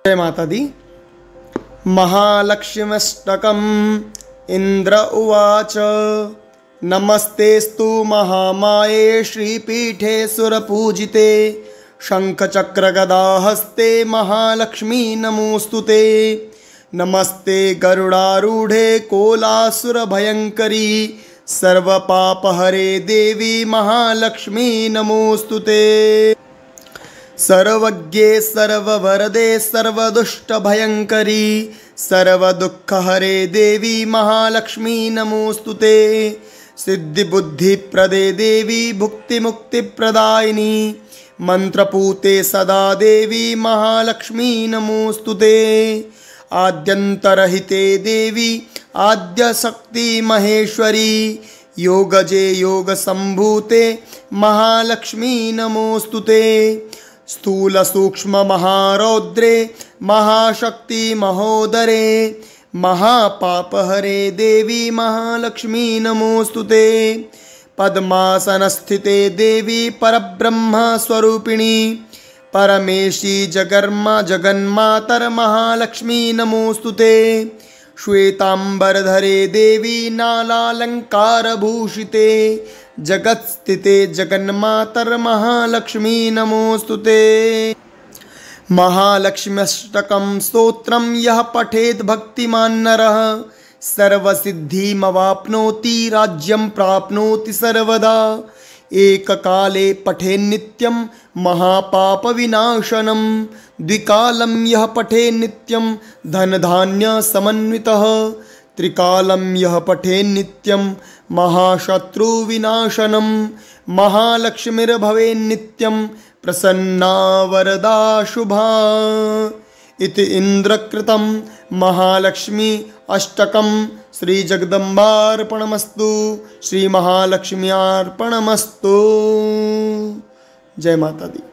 जय माता दी। महालक्ष्म्यष्टकम् इंद्र उवाच नमस्तेस्तु महामाये श्रीपीठे सुरपूजिते शंखचक्रगदाहस्ते महालक्ष्मी नमोस्तुते। नमस्ते गरुडारूढे कोलासुरभयंकरी सर्वपापहरे देवी महालक्ष्मी नमोस्तुते। सर्वज्ञे सर्ववरदे सर्वदुष्टभयंकरी सर्वदुःखहरे देवी महालक्ष्मी नमोस्तुते। सिद्धिबुद्धिप्रदे देवी भुक्तिमुक्तिप्रदायिनी मंत्रपूते सदा देवी महालक्ष्मी नमोस्तुते। आद्यन्तरहिते देवी आद्यशक्ति महेश्वरी योगजे योगसम्भूते महालक्ष्मी नमोस्तुते। स्थूल सूक्ष्म महारौद्रे महाशक्ति महोदरे महापापहरे देवी महालक्ष्मी नमोस्तुते। पद्मासनस्थिते देवी परब्रह्म स्वरूपिणी परमेशी जगन्मातर महालक्ष्मी नमोस्तुते। श्वेतांबरधरे देवी नालालंकारभूषिते जगत्स्थिते जगन्मातर महालक्ष्मी नमोस्तुते। महालक्ष्म्यष्टकं स्तोत्रं यः पठेत् भक्तिमान् नरः सर्वसिद्धिमवाप्नोति राज्यं प्राप्नोति सर्वदा। एककाले पठेन्नित्यं महापापविनाशनं द्विकालं यः पठेन्नित्यं धनधान्यसमन्वितः त्रिकालं यः पठेन्नित्यं महाशत्रुविनाशनं महालक्ष्मीर्भवेन्नित्यं प्रसन्ना वरदा शुभा। इति इंद्रकृतं महालक्ष्मी अष्टकं श्री जगदम्बार्पणमस्तु श्री महालक्ष्म्यार्पणमस्तु। जय माता दी।